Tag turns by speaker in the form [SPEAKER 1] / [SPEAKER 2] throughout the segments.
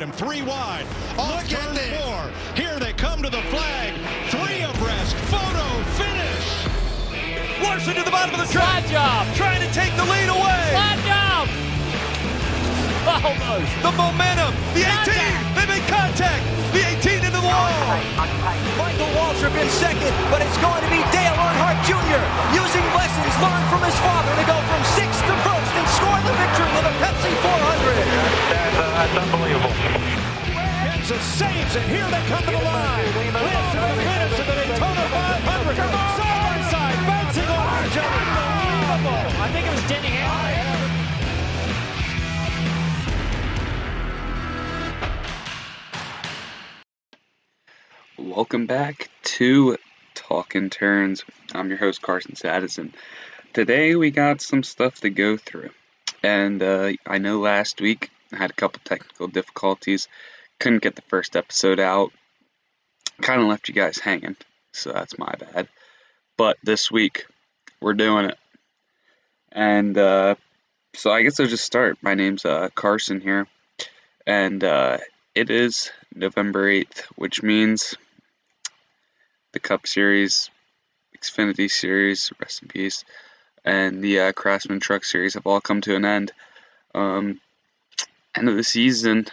[SPEAKER 1] inside him, 3 wide. Off turn 4. Here they come to the flag. 3 abreast. Photo finish. Larson to the bottom of the track.
[SPEAKER 2] Slide job.
[SPEAKER 1] Trying to take the lead away.
[SPEAKER 2] Slide job. Almost.
[SPEAKER 1] The momentum. The 18. They make contact. The 18 into the wall.
[SPEAKER 3] Michael Waltrip in second, but it's going to be Dale Earnhardt Jr. using lessons learned from his father to go from 6th to 1st and score the victory in the Pepsi 400.
[SPEAKER 4] That's unbelievable.
[SPEAKER 1] Kansas saves it. Here they come to the line. This is the finish of the Daytona 500. Side by side, bouncing off each other. Unbelievable.
[SPEAKER 2] I think it was Denny Hamlin.
[SPEAKER 5] Welcome back to Talkin Turns. I'm your host, Carson Sadison. Today we got some stuff to go through. And I know last week I had a couple technical difficulties. Couldn't get the first episode out. Kind of left you guys hanging. So that's my bad. But this week we're doing it. And so I guess I'll just start. My name's Carson here. And it is November 8th, which means the Cup Series, Xfinity Series, rest in peace, and the Craftsman Truck Series have all come to an end. End of the season,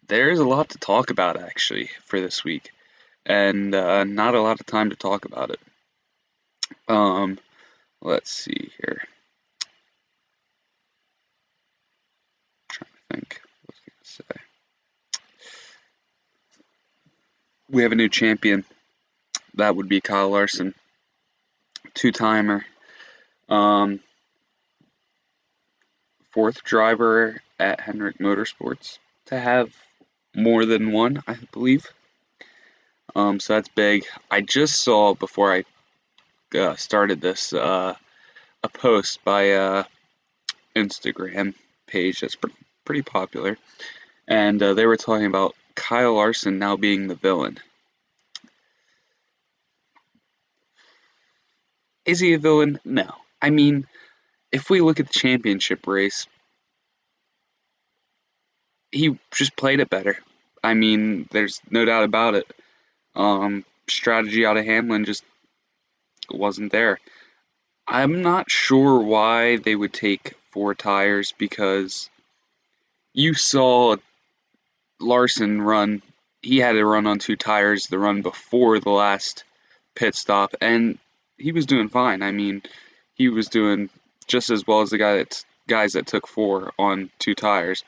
[SPEAKER 5] there's a lot to talk about, actually, for this week, and not a lot of time to talk about it. Let's see here. I'm trying to think what I was going to say. We have a new champion. That would be Kyle Larson, 2-timer, 4th driver at Hendrick Motorsports to have more than one, I believe. So that's big. I just saw before I started this a post by a Instagram page that's pretty popular, and they were talking about Kyle Larson now being the villain. Is he a villain? No. I mean, if we look at the championship race, he just played it better. I mean, there's no doubt about it. Strategy out of Hamlin just wasn't there. I'm not sure why they would take 4 tires, because you saw Larson run. He had to run on 2 tires the run before the last pit stop, and he was doing fine. I mean, he was doing just as well as the guys that took 4 on 2 tires.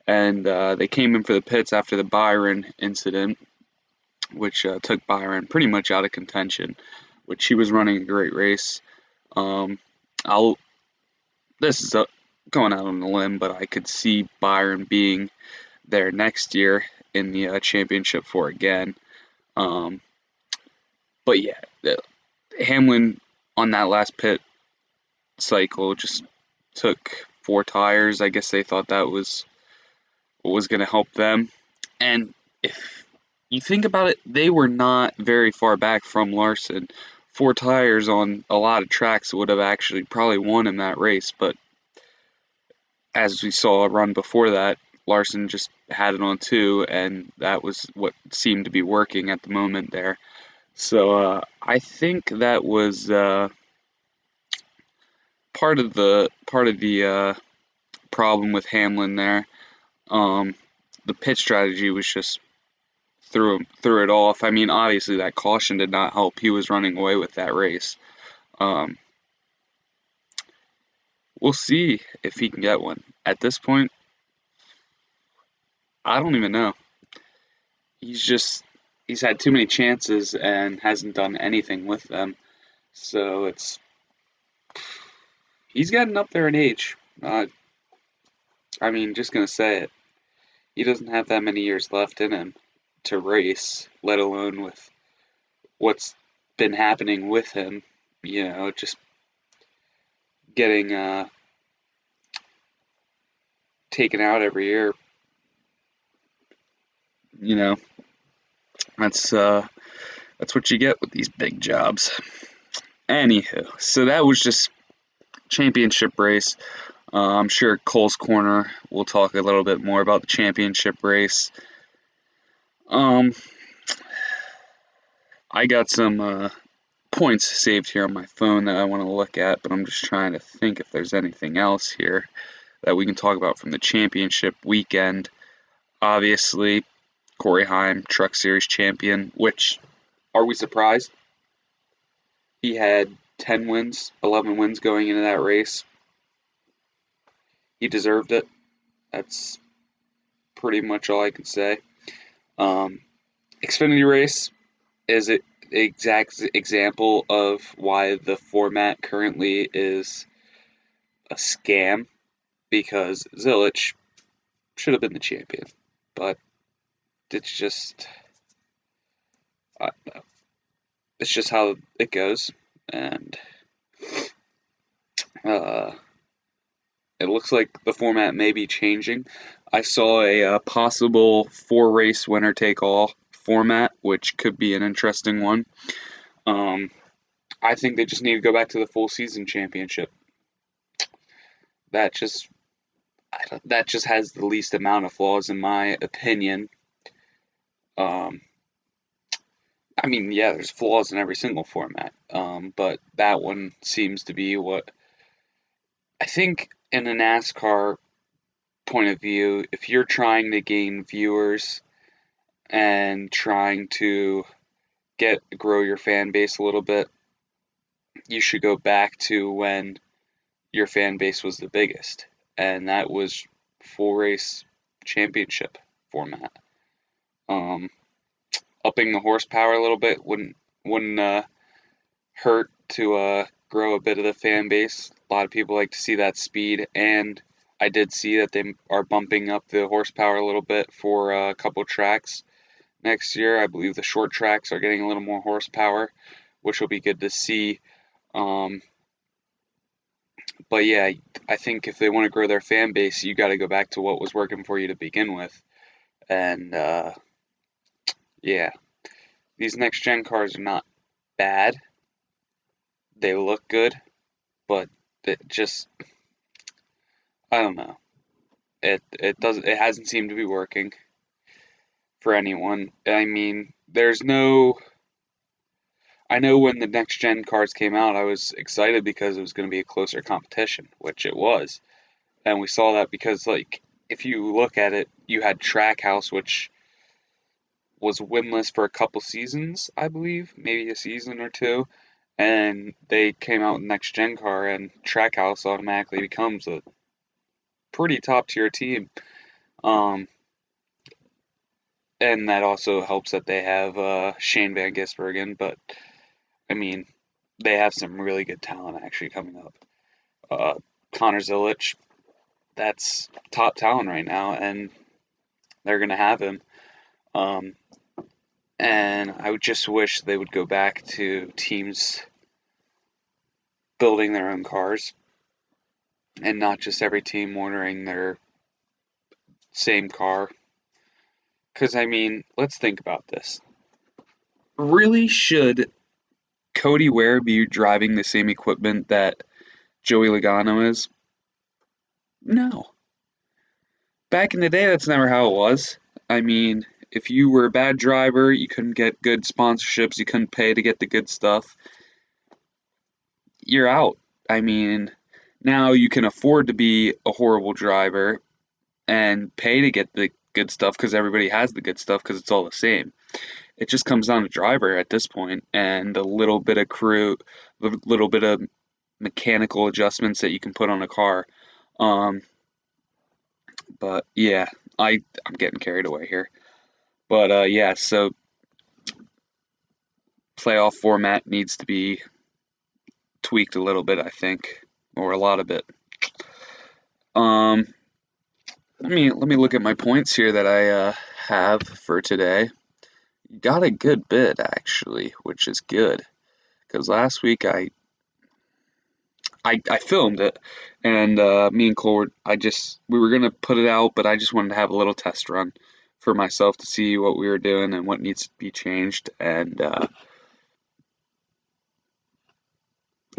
[SPEAKER 5] And they came in for the pits after the Byron incident, which took Byron pretty much out of contention, which he was running a great race. This is going out on a limb, but I could see Byron being there next year in the championship for again. But yeah, Hamlin on that last pit cycle just took 4 tires. I guess they thought that was what was going to help them. And if you think about it, they were not very far back from Larson. 4 tires on a lot of tracks would have actually probably won him that race. But as we saw a run before that, Larson just had it on 2, and that was what seemed to be working at the moment there. So I think that was part of the problem with Hamlin there. The pit strategy was just threw it off. I mean, obviously that caution did not help. He was running away with that race. We'll see if he can get one. At this point, I don't even know. He's had too many chances and hasn't done anything with them. So he's gotten up there in age. I mean, just gonna say it. He doesn't have that many years left in him to race, let alone with what's been happening with him. You know, just getting taken out every year. You know, that's what you get with these big jobs. Anywho, so that was just championship race. I'm sure Cole's Corner will talk a little bit more about the championship race Um, I got some points saved here on my phone that I want to look at, but I'm just trying to think if there's anything else here that we can talk about from the championship weekend. Obviously, Corey Heim, Truck Series champion, which, are we surprised? He had 10 wins, 11 wins going into that race. He deserved it. That's pretty much all I can say. Xfinity race is an exact example of why the format currently is a scam, because Zilich should have been the champion, but it's just, I don't know. It's just how it goes, and uh, it looks like the format may be changing. I saw a possible 4-race winner-take-all format, which could be an interesting one. I think they just need to go back to the full season championship. That just that just has the least amount of flaws in my opinion. Um, I mean, yeah, there's flaws in every single format, but that one seems to be what I think in a NASCAR point of view. If you're trying to gain viewers and trying to grow your fan base a little bit, you should go back to when your fan base was the biggest, and that was full race championship format. Um, Upping the horsepower a little bit wouldn't hurt to grow a bit of the fan base. A lot of people like to see that speed, and I did see that they are bumping up the horsepower a little bit for a couple tracks next year. I believe the short tracks are getting a little more horsepower, which will be good to see. Um, but yeah, I think if they want to grow their fan base, you got to go back to what was working for you to begin with. And yeah, these next gen cars are not bad. They look good, but it just, I don't know. It hasn't seemed to be working for anyone. I mean, I know when the next gen cars came out, I was excited because it was going to be a closer competition, which it was. And we saw that because, like, if you look at it, you had Trackhouse, which was winless for a couple seasons, I believe, maybe a season or two. And they came out with next gen car, and Trackhouse automatically becomes a pretty top tier team. Um, and that also helps that they have Shane Van Gisbergen, but I mean, they have some really good talent actually coming up. Connor Zilich, that's top talent right now, and they're gonna have him. Um, and I would just wish they would go back to teams building their own cars and not just every team ordering their same car. Because, I mean, let's think about this. Really, should Cody Ware be driving the same equipment that Joey Logano is? No. Back in the day, that's never how it was. I mean, if you were a bad driver, you couldn't get good sponsorships, you couldn't pay to get the good stuff, you're out. I mean, now you can afford to be a horrible driver and pay to get the good stuff because everybody has the good stuff because it's all the same. It just comes down to driver at this point and a little bit of crew, a little bit of mechanical adjustments that you can put on a car. Um, but yeah, I'm getting carried away here. But yeah, so playoff format needs to be tweaked a little bit, I think, or a lot of it. Um, let me look at my points here that I have for today. Got a good bit actually, which is good because last week I filmed it, and me and Cole we were gonna put it out, but I just wanted to have a little test run for myself to see what we were doing and what needs to be changed, and I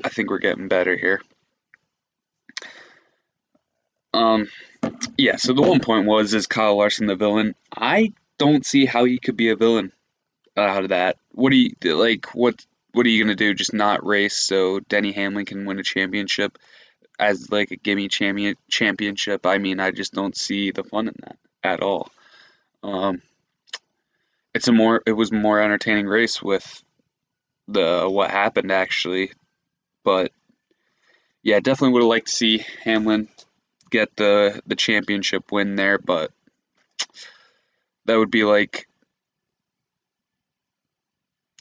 [SPEAKER 5] think we're getting better here. Yeah, so the one point was, is Kyle Larson the villain? I don't see how he could be a villain out of that. What do you like? What are you gonna do? Just not race so Denny Hamlin can win a championship as like a gimme championship? I mean, I just don't see the fun in that at all. Um, it was a more entertaining race with the what happened actually, but yeah, definitely would have liked to see Hamlin get the championship win there, but that would be like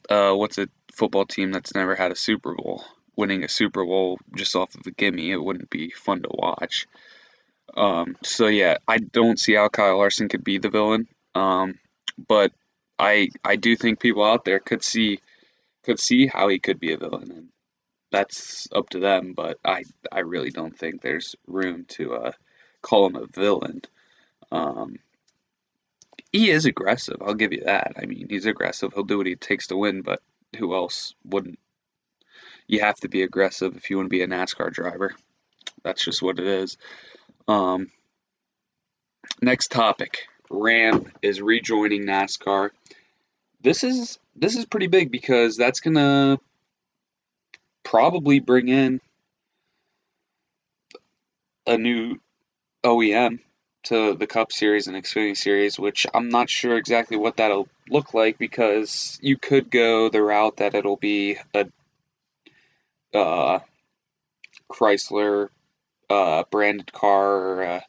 [SPEAKER 5] what's a football team that's never had a Super Bowl winning a Super Bowl just off of a gimme? It wouldn't be fun to watch. So yeah, I don't see how Kyle Larson could be the villain. But I do think people out there could see how he could be a villain, and that's up to them. But I really don't think there's room to call him a villain. Um, he is aggressive. I'll give you that. I mean, he's aggressive. He'll do what he takes to win. But who else wouldn't? You have to be aggressive if you want to be a NASCAR driver. That's just what it is. Um, Next topic. Ram is rejoining NASCAR. This is pretty big because that's gonna probably bring in a new OEM to the Cup Series and Xfinity Series, which I'm not sure exactly what that'll look like because you could go the route that it'll be a Chrysler branded car or a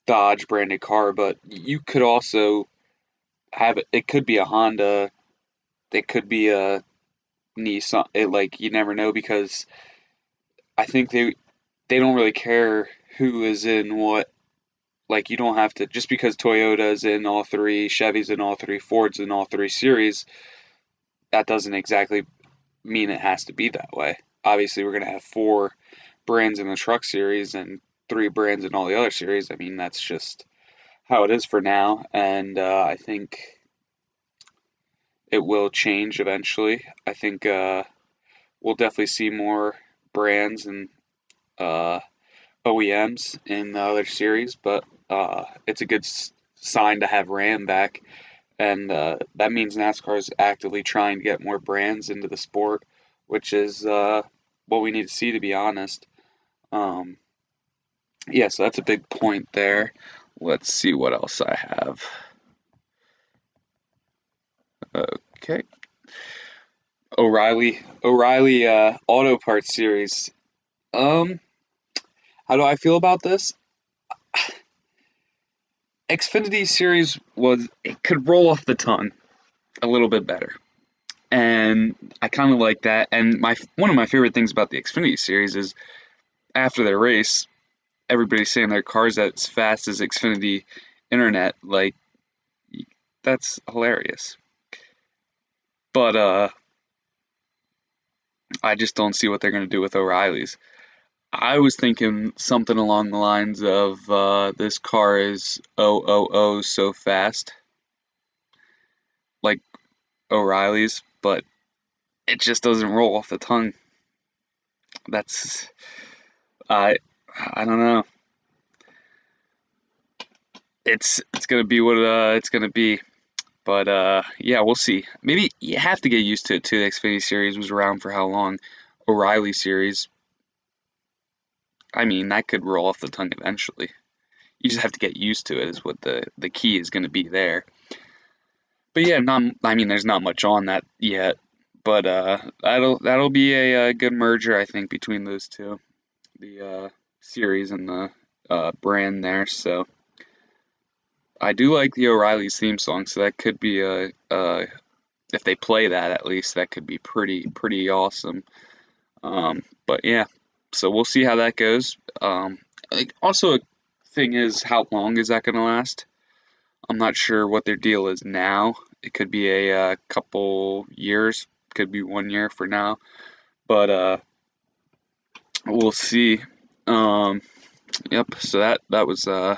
[SPEAKER 5] Dodge branded car, but you could also have it. It could be a Honda. It could be a Nissan. Like you never know because I think they don't really care who is in what. Like you don't have to just because Toyota's in all three, Chevy's in all three, Ford's in all three series. That doesn't exactly mean it has to be that way. Obviously, we're gonna have four brands in the truck series and three brands in all the other series. I mean, that's just how it is for now, and I think it will change eventually. I think we'll definitely see more brands and uh, OEMs in the other series, but it's a good sign to have Ram back, and that means NASCAR is actively trying to get more brands into the sport, which is what we need to see, to be honest. Um, yeah, so that's a big point there. Let's see what else I have. Okay. O'Reilly Auto Parts Series. Um, how do I feel about this? Xfinity Series it could roll off the tongue a little bit better, and I kind of like that. And one of my favorite things about the Xfinity Series is after their race, everybody's saying their car's as fast as Xfinity Internet. Like that's hilarious. But I just don't see what they're gonna do with O'Reilly's. I was thinking something along the lines of this car is so fast, like O'Reilly's, but it just doesn't roll off the tongue. That's I I don't know. It's gonna be what it's gonna be, but yeah, we'll see. Maybe you have to get used to it too. The Xfinity Series was around for how long? O'Reilly Series. I mean, that could roll off the tongue eventually. You just have to get used to it. Is what the key is going to be there. But yeah, I mean, there's not much on that yet, but that'll be a good merger, I think, between those two, the series and the brand there. So I do like the O'Reilly's theme song, so that could be if they play that at least, that could be pretty awesome. But yeah, so we'll see how that goes. Also, a thing is, how long is that going to last? I'm not sure what their deal is now. It could be a couple years, could be 1 year for now, but we'll see. Um, yep. So that was the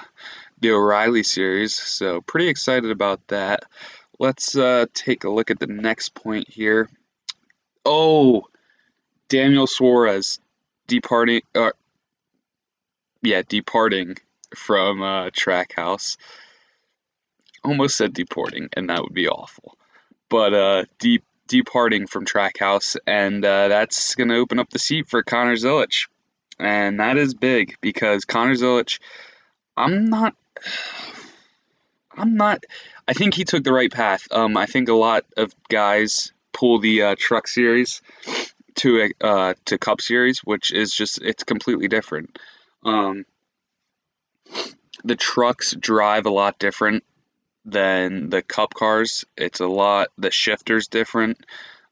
[SPEAKER 5] O'Reilly series. So pretty excited about that. Let's take a look at the next point here. Oh, Daniel Suarez departing. Departing from Trackhouse. almost said deporting, and that would be awful. But departing from Trackhouse, and that's going to open up the seat for Connor Zilic. And that is big because Connor Zilic, I'm not, I'm not, I think he took the right path. I think a lot of guys pull the Truck Series to Cup Series, which is just, it's completely different. Um, the trucks drive a lot different than the Cup cars. It's a lot, the shifter's different.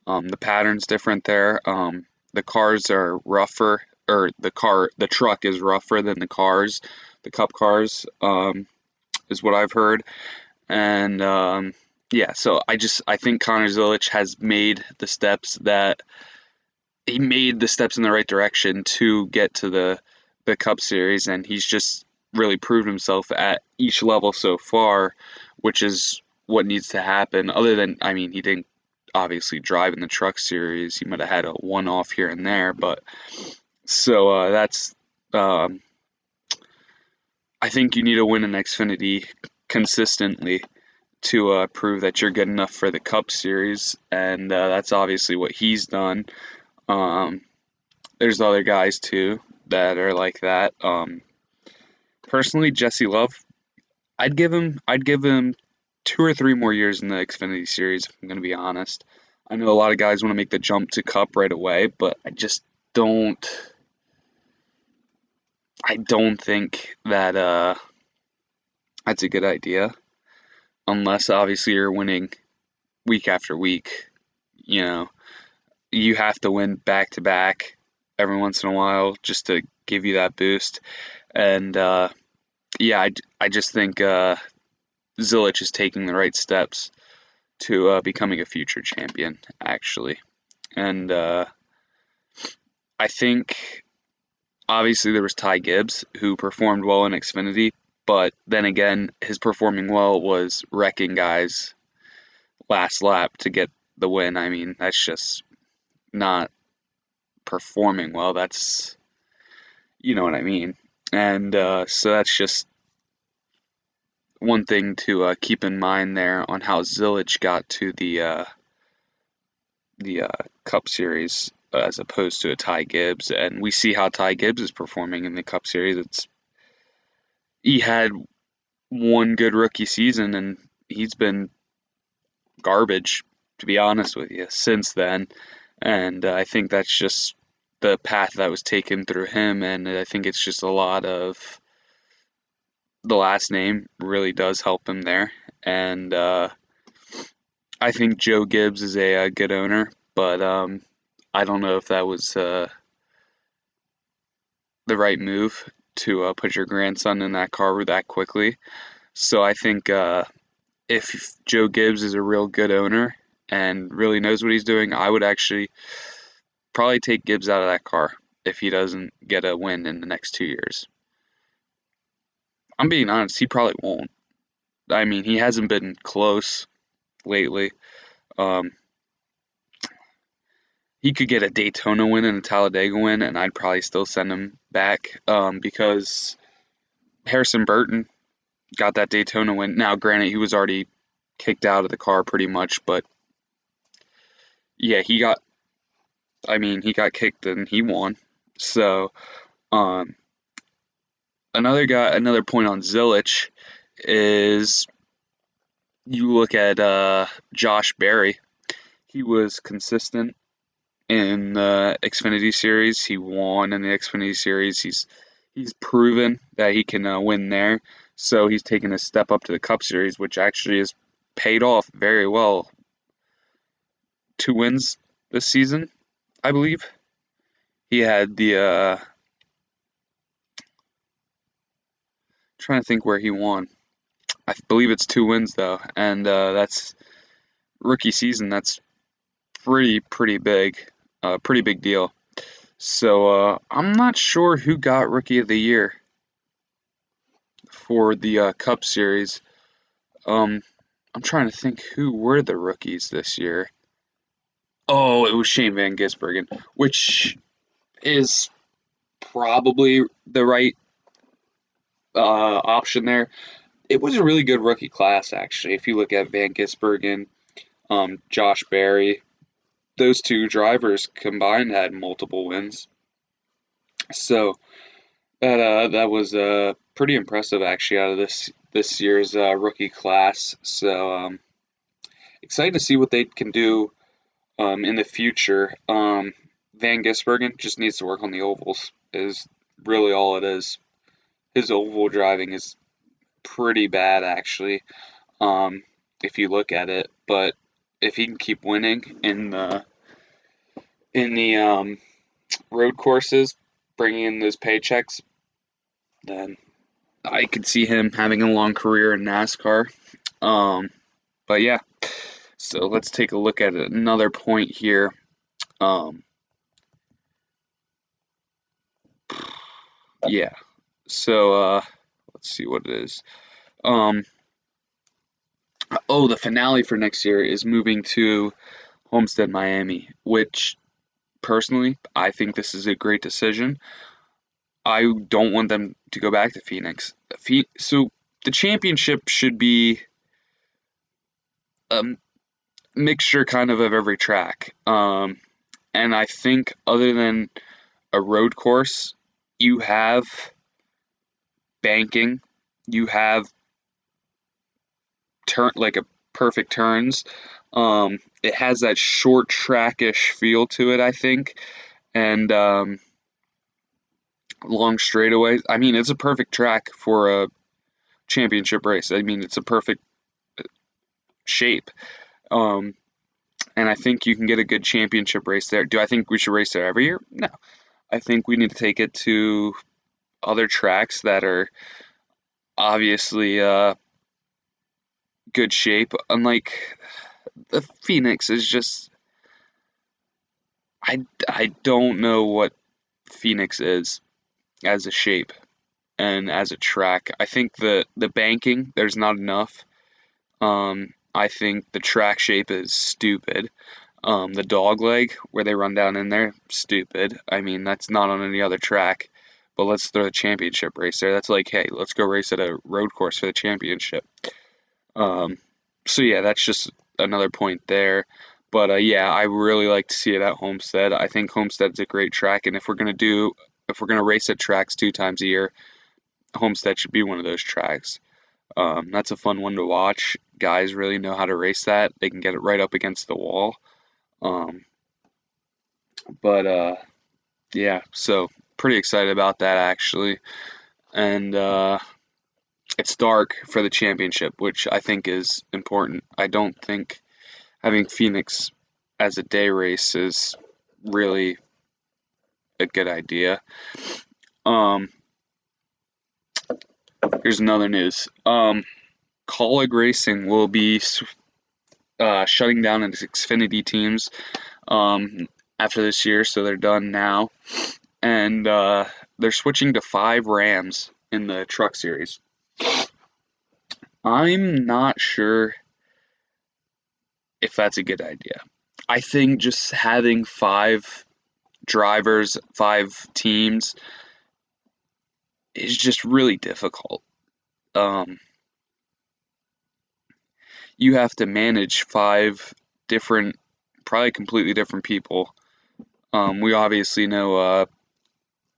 [SPEAKER 5] The pattern's different there. The cars are rougher, or the truck is rougher than the Cup cars, is what I've heard. And yeah, so I think Connor Zilic has made the steps in the right direction to get to the Cup Series, and he's just really proved himself at each level so far, which is what needs to happen. Other than, I mean, he didn't obviously drive in the Truck Series. He might have had a one-off here and there, but so that's. I think you need to win an Xfinity consistently to prove that you're good enough for the Cup Series, and that's obviously what he's done. Um, there's other guys too that are like that. Personally, Jesse Love, I'd give him 2 or 3 more years in the Xfinity Series, if I'm going to be honest. I know a lot of guys want to make the jump to Cup right away, but I just don't. I don't think that that's a good idea, unless obviously you're winning week after week. You know, you have to win back to back every once in a while just to give you that boost. And yeah, I just think Zilic is taking the right steps to becoming a future champion, actually. And I think obviously there was Ty Gibbs who performed well in Xfinity, but then again, his performing well was wrecking guys last lap to get the win. I mean, that's just not performing well. That's, you know what I mean. And so that's just one thing to keep in mind there on how Zilic got to the Cup Series as opposed to a Ty Gibbs, and we see how Ty Gibbs is performing in the Cup Series. He had one good rookie season, and he's been garbage, to be honest with you, since then. And I think that's just the path that was taken through him, and I think it's just a lot of the last name really does help him there. And I think Joe Gibbs is a good owner, but I don't know if that was the right move to put your grandson in that car that quickly. So I think if Joe Gibbs is a real good owner and really knows what he's doing, I would actually probably take Gibbs out of that car if he doesn't get a win in the next 2 years. I'm being honest, he probably won't. I mean, he hasn't been close lately. Um, he could get a Daytona win and a Talladega win, and I'd probably still send him back because Harrison Burton got that Daytona win. Now, granted, he was already kicked out of the car pretty much, but yeah, he got kicked and he won. So, um, another point on Zilic is you look at Josh Berry. He was consistent in the Xfinity Series. He won in the Xfinity Series. He's proven that he can win there. So he's taken a step up to the Cup Series, which actually has paid off very well. 2 wins this season, I believe. He had the trying to think where he won. I believe it's 2 wins though, and that's rookie season. That's pretty big, pretty big deal. So I'm not sure who got Rookie of the Year for the Cup Series. I'm trying to think who were the rookies this year. Oh, it was Shane Van Gisbergen, which is probably the right option there. it was a really good rookie class, actually. If you look at Van Gisbergen, Josh Berry, those two drivers combined had multiple wins. So that was pretty impressive, actually, out of this year's rookie class. So excited to see what they can do in the future. Van Gisbergen just needs to work on the ovals, is really all it is. His oval driving is pretty bad, actually, if you look at it. But if he can keep winning in the road courses, bringing in those paychecks, then I could see him having a long career in NASCAR. But yeah, so let's take a look at another point here. Yeah, so let's see what it is. The finale for next year is moving to Homestead, Miami, which personally, I think this is a great decision. I don't want them to go back to Phoenix. So the championship should be a mixture kind of every track. And I think other than a road course, you have banking, you have like a perfect turns. It has that short trackish feel to it, I think, and long straightaways. I mean, it's a perfect track for a championship race. I mean, it's a perfect shape. And I think you can get a good championship race there. Do I think we should race there every year? No. I think we need to take it to other tracks that are obviously good shape. Unlike the Phoenix is just I don't know what Phoenix is as a shape and as a track. I think the banking there's not enough. I think the track shape is stupid. The dog leg where they run down in there, stupid. I mean, that's not on any other track. But let's throw the championship race there. That's like, hey, let's go race at a road course for the championship. So yeah, that's just another point there. But yeah, I really like to see it at Homestead. I think Homestead's a great track, and if we're gonna race at tracks 2 times a year, Homestead should be one of those tracks. That's a fun one to watch. Guys really know how to race that. They can get it right up against the wall. Um, but yeah, so pretty excited about that actually. And it's dark for the championship, which I think is important. I don't think having Phoenix as a day race is really a good idea. Um, Here's another news. Colleague Racing will be shutting down its Xfinity teams after this year, so they're done now. And they're switching to 5 Rams in the Truck Series. I'm not sure if that's a good idea. I think just having 5 drivers, 5 teams is just really difficult. You have to manage 5 different, probably completely different people. We obviously know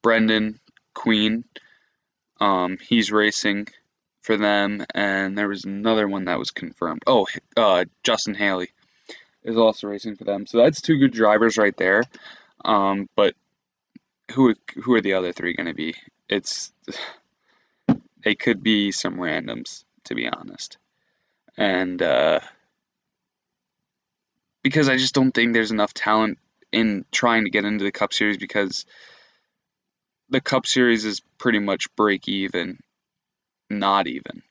[SPEAKER 5] Brendan Queen. He's racing for them, and there was another one that was confirmed. Oh, Justin Haley is also racing for them. So that's 2 good drivers right there. But who are the other 3 going to be? They could be some randoms, to be honest. And because I just don't think there's enough talent in trying to get into the Cup Series, because the Cup Series is pretty much break even, not even.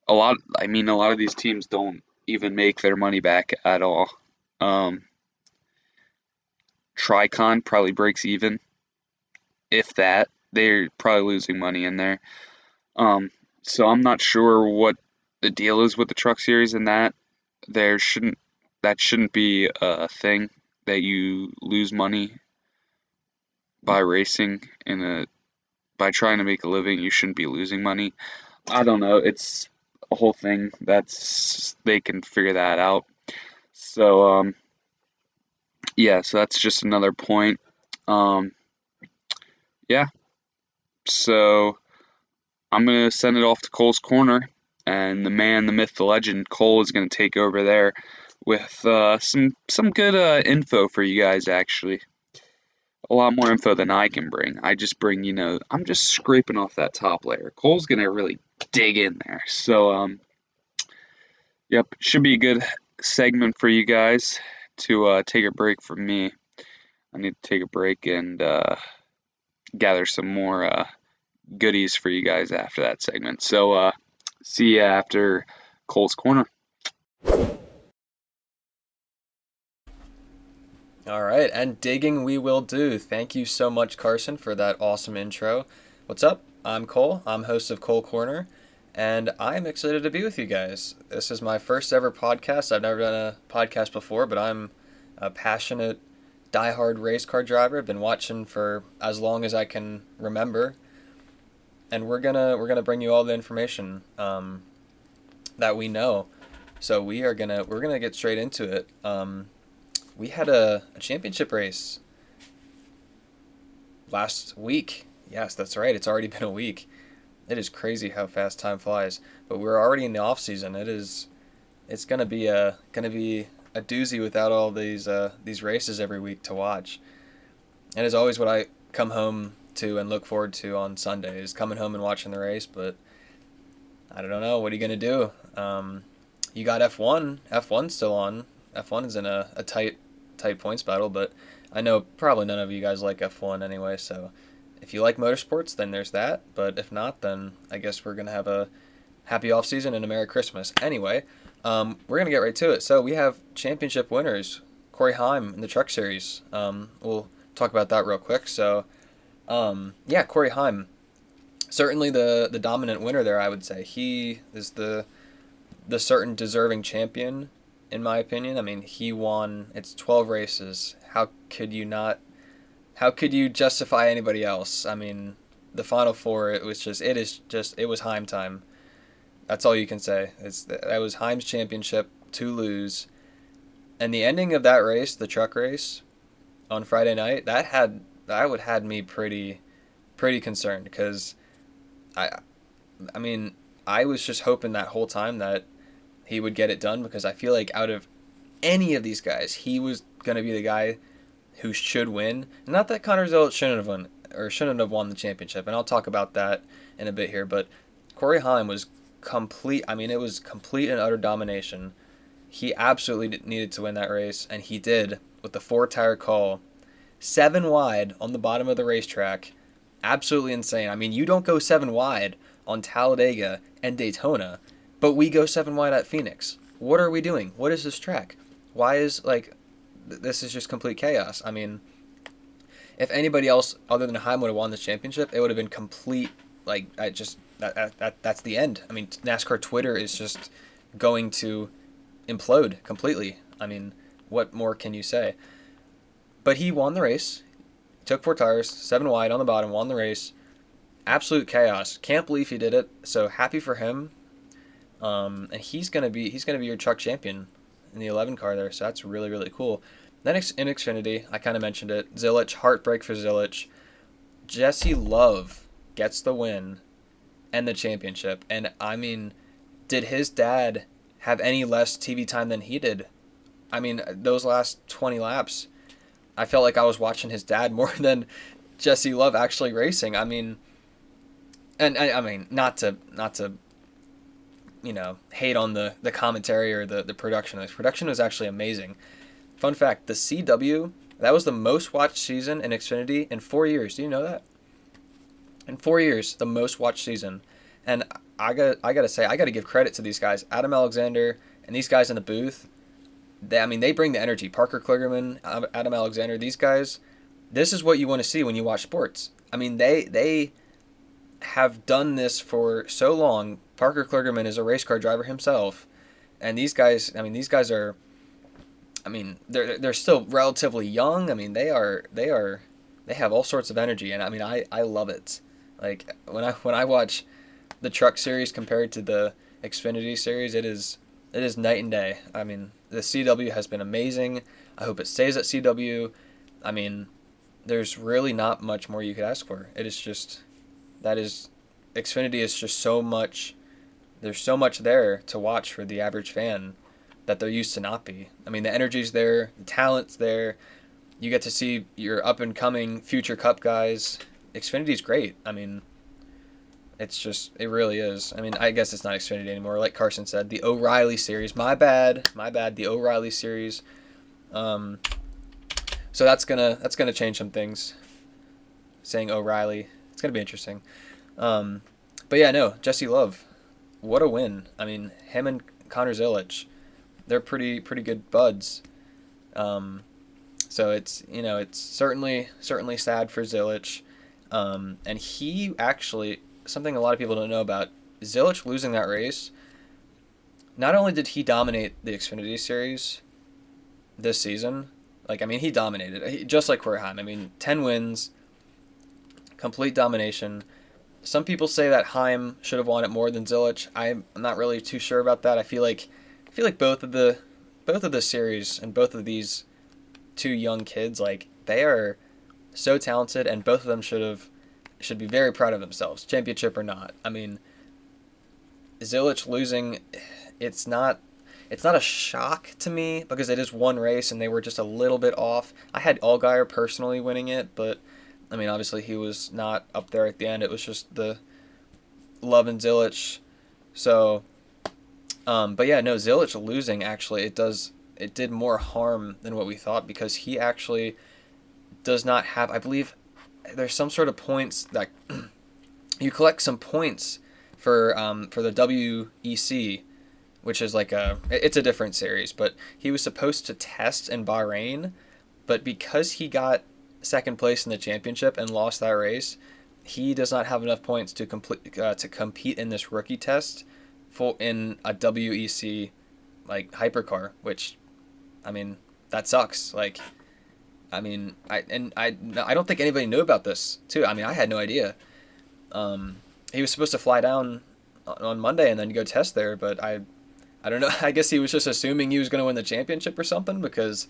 [SPEAKER 5] A lot of these teams don't even make their money back at all. Tricon probably breaks even, if that. They're probably losing money in there. So I'm not sure what the deal is with the Truck Series and that. That shouldn't be a thing that you lose money by racing in a by trying to make a living, you shouldn't be losing money. I don't know. It's a whole thing. They can figure that out. So yeah. So that's just another point. Um, yeah. So I'm gonna send it off to Cole's corner, and the man, the myth, the legend, Cole is gonna take over there with some good info for you guys. Actually, a lot more info than I can bring. I just bring, I'm just scraping off that top layer. Cole's gonna really dig in there. So yep, should be a good segment for you guys to take a break from me. I need to take a break and gather some more goodies for you guys after that segment. So see you after Cole's Corner.
[SPEAKER 6] All right, and digging we will do. Thank you so much, Carson, for that awesome intro. What's up? I'm Cole. I'm host of Cole Corner, and I'm excited to be with you guys. This is my first ever podcast. I've never done a podcast before, but I'm a passionate, diehard race car driver. I've been watching for as long as I can remember, and we're gonna bring you all the information that we know. So we're gonna get straight into it. We had a championship race last week. Yes, that's right. It's already been a week. It is crazy how fast time flies. But we're already in the off season. It's gonna be a doozy without all these races every week to watch. And it's always what I come home to and look forward to on Sundays, coming home and watching the race. But I don't know. What are you gonna do? You got F1. F1's still on. F1 is in a tight points battle, but I know probably none of you guys like F1 anyway, so if you like motorsports, then there's that, but if not, then I guess we're going to have a happy off season and a Merry Christmas. Anyway, we're going to get right to it. So we have championship winners, Corey Heim in the Truck Series. We'll talk about that real quick. So, yeah, Corey Heim, certainly the dominant winner there, I would say. He is the certain deserving champion, in my opinion. I mean, he won. It's 12 races. How could you justify anybody else? I mean, the Final Four, it was Heim time. That's all you can say. That was Heim's championship to lose. And the ending of that race, the truck race on Friday night, that had me pretty concerned, because I mean, I was just hoping that whole time that he would get it done, because I feel like out of any of these guys, he was going to be the guy who should win. Not that Connor Zillett shouldn't have won the championship, and I'll talk about that in a bit here, but Corey Heim was complete. I mean, it was complete and utter domination. He absolutely needed to win that race, and he did with the 4-tire call. 7 wide on the bottom of the racetrack. Absolutely insane. I mean, you don't go 7 wide on Talladega and Daytona, but we go 7 wide at Phoenix. What are we doing? What is this track? Why is, this is just complete chaos. I mean, if anybody else other than Heim would have won this championship, it would have been complete, that's the end. I mean, NASCAR Twitter is just going to implode completely. I mean, what more can you say? But he won the race. Took 4 tires, 7 wide on the bottom, won the race. Absolute chaos. Can't believe he did it. So happy for him. And he's gonna be your truck champion in the 11 car there. So that's really, really cool. Then in Xfinity, I kind of mentioned it. Zillich, heartbreak for Zillich. Jesse Love gets the win and the championship. And I mean, did his dad have any less TV time than he did? I mean, those last 20 laps, I felt like I was watching his dad more than Jesse Love actually racing. I mean, and I mean, not to hate on the commentary or the production. The production was actually amazing. Fun fact, the CW, that was the most watched season in Xfinity in 4 years. Do you know that? In 4 years, the most watched season. And I gotta say, I gotta give credit to these guys, Adam Alexander and these guys in the booth. They bring the energy. Parker Kligerman, Adam Alexander, these guys, this is what you want to see when you watch sports. I mean, they have done this for so long. Parker Kligerman is a race car driver himself. And these guys are, they're still relatively young. I mean, they have all sorts of energy, and I mean, I love it. Like when I watch the Truck Series compared to the Xfinity Series, it is night and day. I mean, the CW has been amazing. I hope it stays at CW. I mean, there's really not much more you could ask for. It is just Xfinity is just so much. There's so much there to watch for the average fan that there used to not be. I mean, the energy's there, the talent's there. You get to see your up and coming future Cup guys. Xfinity's great. I mean, it really is. I mean, I guess it's not Xfinity anymore. Like Carson said, the O'Reilly series. My bad. The O'Reilly series. So that's gonna change some things. Saying O'Reilly, it's gonna be interesting. But yeah, no, Jesse Love, what a win. I mean, him and Connor Zilic, they're pretty good buds. So it's certainly sad for Zilic. And he actually, something a lot of people don't know about, Zilic losing that race, not only did he dominate the Xfinity Series this season, like, I mean, he dominated, just like Corey Heim. I mean, 10 wins, complete domination. Some people say that Heim should have won it more than Zilic. I'm not really too sure about that. I feel like both of the series and both of these two young kids, like, they are so talented, and both of them should be very proud of themselves, championship or not. I mean, Zilic losing, it's not a shock to me because it is one race and they were just a little bit off. I had Allgaier personally winning it, but I mean, obviously he was not up there at the end. It was just the Love and Zilic. So, but yeah, no, Zilic losing, actually, it did more harm than what we thought, because he actually does not have, I believe there's some sort of points that you collect some points for the WEC, which is like it's a different series, but he was supposed to test in Bahrain, but because he got second place in the championship and lost that race, he does not have enough points to compete in this rookie test in a WEC like hypercar, which, I mean, that sucks. Like, I mean, I don't think anybody knew about this too. I mean, I had no idea. He was supposed to fly down on Monday and then go test there, but I don't know. I guess he was just assuming he was going to win the championship or something, because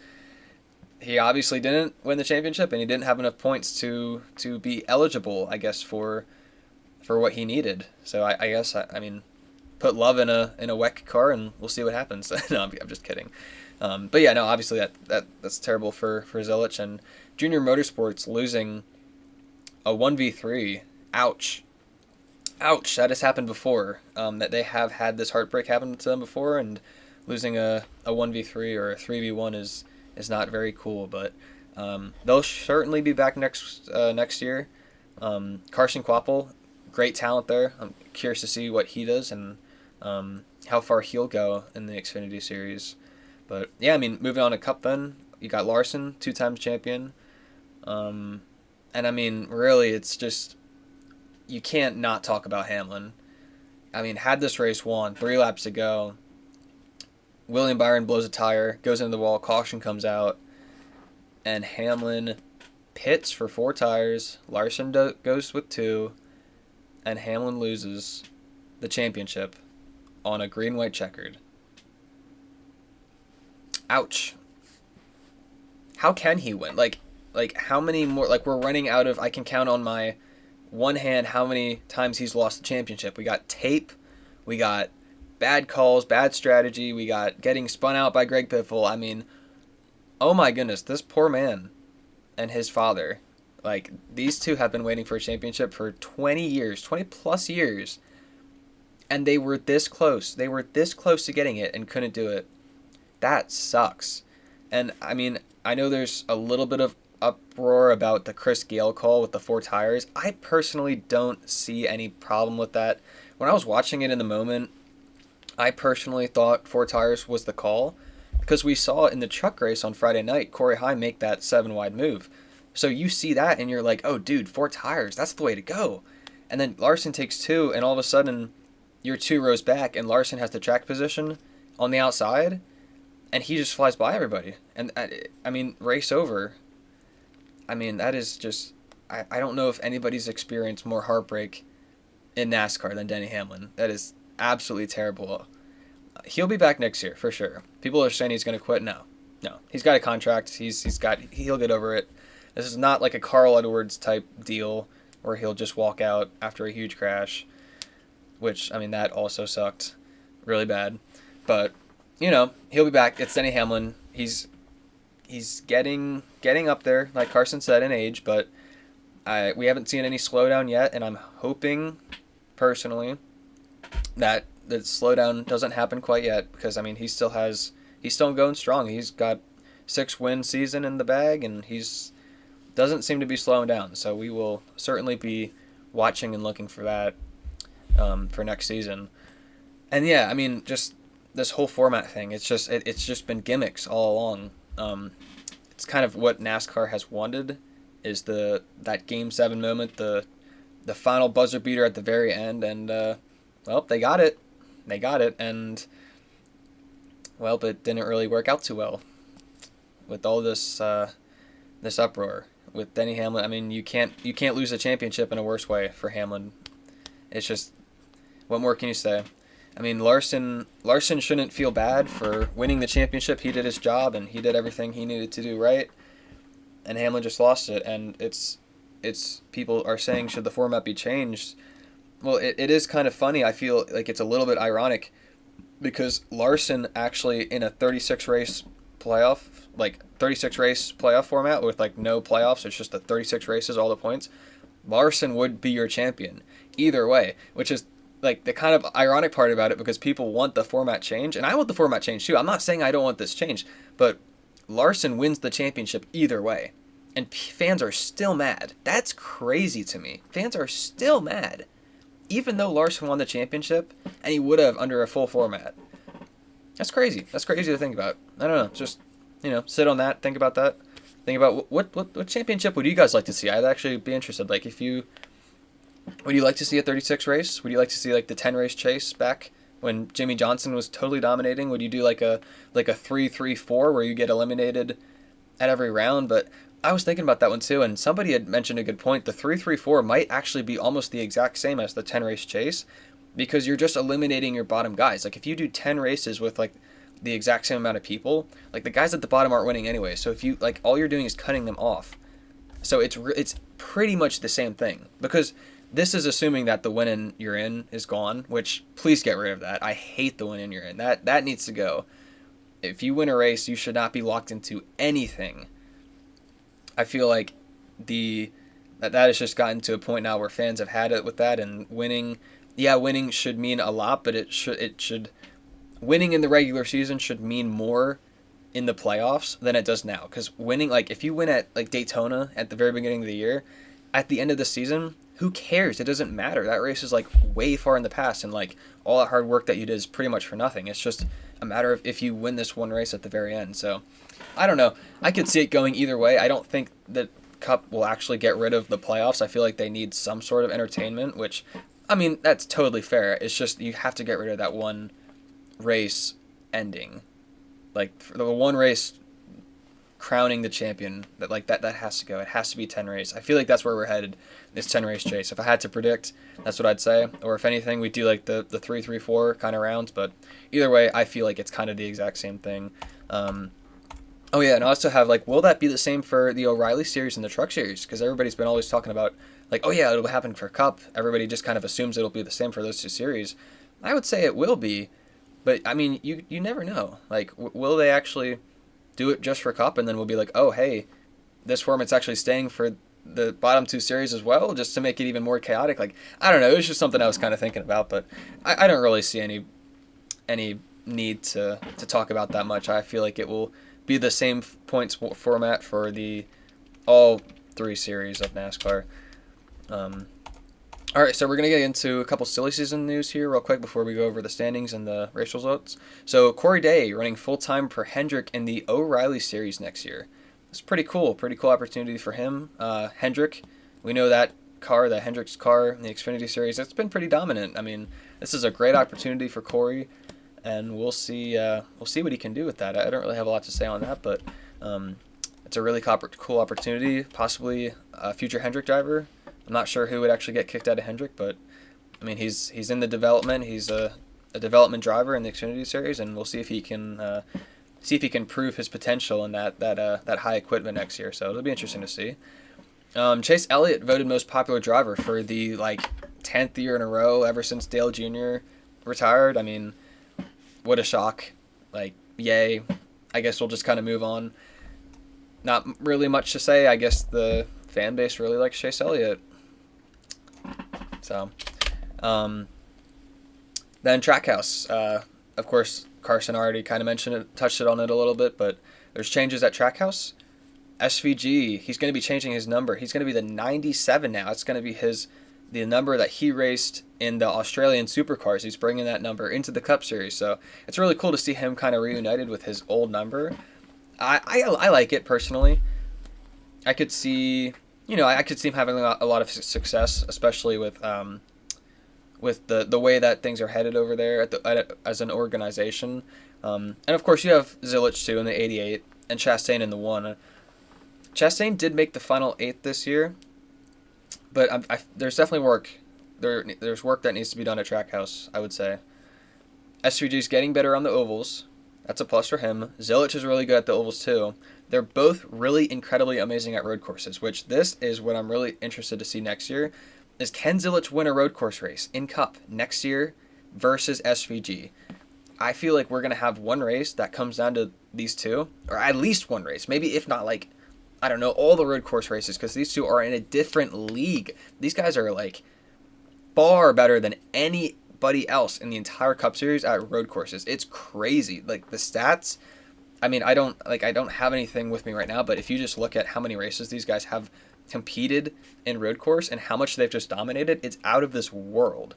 [SPEAKER 6] he obviously didn't win the championship and he didn't have enough points to be eligible, I guess, for what he needed. So I guess I mean, put Love in a WEC car and we'll see what happens. No, I'm just kidding. But yeah, no, obviously that's terrible for Zilic, and Junior Motorsports losing a 1v3. Ouch. That has happened before. That they have had this heartbreak happen to them before, and losing a 1v3 or a 3v1 is not very cool. But they'll certainly be back next year. Carson Kvapil, great talent there. I'm curious to see what he does and how far he'll go in the Xfinity Series. But yeah, I mean, moving on to Cup then, you got Larson, 2-time champion. And I mean, really, it's just, you can't not talk about Hamlin. I mean, had this race won 3 laps to go, William Byron blows a tire, goes into the wall, caution comes out, and Hamlin pits for 4 tires. Larson goes with 2, and Hamlin loses the championship on a green-white checkered. Ouch. How can he win? Like how many more, like, we're running out of, I can count on my one hand how many times he's lost the championship. We got tape, we got bad calls, bad strategy, we got getting spun out by Greg Biffle. I mean, oh my goodness, this poor man and his father, like, these two have been waiting for a championship for 20 plus years, and they were this close to getting it and couldn't do it. That sucks. And I mean, I know there's a little bit of uproar about the Chris Gale call with the 4 tires. I personally don't see any problem with that. When I was watching it in the moment, I personally thought 4 tires was the call, because we saw in the truck race on Friday night, Corey Heim make that 7-wide move. So you see that and you're like, oh dude, 4 tires, that's the way to go. And then Larson takes 2, and all of a sudden you're 2 rows back and Larson has the track position on the outside, and he just flies by everybody. And I mean, race over. I mean, that is just, I don't know if anybody's experienced more heartbreak in NASCAR than Denny Hamlin. That is absolutely terrible. He'll be back next year for sure. People are saying he's going to quit. No, he's got a contract. He'll get over it. This is not like a Carl Edwards type deal where he'll just walk out after a huge crash, which, I mean, that also sucked really bad. But, he'll be back. It's Denny Hamlin. He's getting up there, like Carson said, in age, but we haven't seen any slowdown yet, and I'm hoping, personally, that the slowdown doesn't happen quite yet, because, I mean, he's still going strong. He's got 6-win season in the bag, and doesn't seem to be slowing down, so we will certainly be watching and looking for that for next season. And yeah, I mean, just this whole format thing, it's just been gimmicks all along. It's kind of what NASCAR has wanted, is that Game 7 moment, the final buzzer beater at the very end, and well, they got it, and well, but it didn't really work out too well with all this uproar with Denny Hamlin. I mean, you can't lose a championship in a worse way for Hamlin. It's just, what more can you say? I mean, Larson shouldn't feel bad for winning the championship. He did his job, and he did everything he needed to do right. And Hamlin just lost it, and it's people are saying, should the format be changed? Well, it is kind of funny. I feel like it's a little bit ironic, because Larson actually, in a 36 race playoff format with like no playoffs, it's just the 36 races, all the points, Larson would be your champion either way, which is like the kind of ironic part about it, because people want the format change, and I want the format change too. I'm not saying I don't want this change, but Larson wins the championship either way, and fans are still mad. That's crazy to me. Fans are still mad, even though Larson won the championship, and he would have under a full format. That's crazy. That's crazy to think about. I don't know. Just, sit on that. Think about that. Think about what championship would you guys like to see? I'd actually be interested. Like, would you like to see a 36 race? Would you like to see like the 10 race chase back when Jimmy Johnson was totally dominating? Would you do like a 3-3-4 where you get eliminated at every round? But I was thinking about that one too, and somebody had mentioned a good point. The 3-3-4 might actually be almost the exact same as the 10 race chase, because you're just eliminating your bottom guys. Like, if you do 10 races with like the exact same amount of people, like the guys at the bottom aren't winning anyway. So if you like, all you're doing is cutting them off. So it's pretty much the same thing, because this is assuming that the win you're in is gone, which, please get rid of that. I hate the win you're in. That needs to go. If you win a race, you should not be locked into anything. I feel like that has just gotten to a point now where fans have had it with that, and winning should mean a lot, but winning in the regular season should mean more in the playoffs than it does now. Because winning, like, if you win at like Daytona at the very beginning of the year, at the end of the season, who cares? It doesn't matter. That race is like way far in the past, and like all that hard work that you did is pretty much for nothing. It's just a matter of if you win this one race at the very end. So I don't know. I could see it going either way. I don't think that Cup will actually get rid of the playoffs. I feel like they need some sort of entertainment, which, I mean, that's totally fair. It's just you have to get rid of that one race ending. Like, the one race crowning the champion, that has to go. It has to be 10 race. I feel like that's where we're headed, is 10 race chase. If I had to predict, that's what I'd say. Or if anything, we do like the 3-3-4 kind of rounds. But either way, I feel like it's kind of the exact same thing. Oh yeah, and I also have like, will that be the same for the O'Reilly series and the Truck series? Because everybody's been always talking about like, oh yeah, it'll happen for Cup. Everybody just kind of assumes it'll be the same for those two series. I would say it will be, but I mean, you never know. Like, will they actually do it just for Cup, and then we'll be like, oh hey, this format's actually staying for the bottom two series as well, just to make it even more chaotic? Like, I don't know. It was just something I was kind of thinking about, but I don't really see any need to talk about that much. I feel like it will be the same points format for all three series of NASCAR. All right, so we're going to get into a couple silly season news here real quick before we go over the standings and the race results. So Corey Day running full-time for Hendrick in the O'Reilly series next year. It's pretty cool opportunity for him. Hendrick, we know that car, the Hendrick's car in the Xfinity series, it's been pretty dominant. I mean, this is a great opportunity for Corey, and we'll see what he can do with that. I don't really have a lot to say on that, but it's a really cool opportunity, possibly a future Hendrick driver. I'm not sure who would actually get kicked out of Hendrick, but I mean he's in the development. He's a development driver in the Xfinity Series, and we'll see if he can prove his potential in that high equipment next year. So it'll be interesting to see. Chase Elliott voted most popular driver for the 10th year in a row ever since Dale Jr. retired. I mean, what a shock! Yay! I guess we'll just kind of move on. Not really much to say. I guess the fan base really likes Chase Elliott. So, then Trackhouse. Of course, Carson already kind of mentioned it, touched on it a little bit, but there's changes at Trackhouse. SVG, he's going to be changing his number. He's going to be the 97 now. It's going to be the number that he raced in the Australian Supercars. He's bringing that number into the Cup Series. So it's really cool to see him kind of reunited with his old number. I like it personally. I could see him having a lot of success, especially with the way that things are headed over there as an organization. And of course you have Zilich too in the 88 and Chastain in the 1. Chastain did make the final 8 this year, but there's definitely work. There's work that needs to be done at Trackhouse, I would say. SVG's getting better on the ovals. That's a plus for him. Zilich is really good at the ovals too. They're both really incredibly amazing at road courses, which this is what I'm really interested to see next year, is can Zilich win a road course race in Cup next year versus SVG? I feel like we're going to have one race that comes down to these two, or at least one race, maybe if not all the road course races, because these two are in a different league. These guys are far better than anybody else in the entire Cup Series at road courses. It's crazy. The stats, I mean, I don't have anything with me right now, but if you just look at how many races these guys have competed in road course and how much they've just dominated, it's out of this world.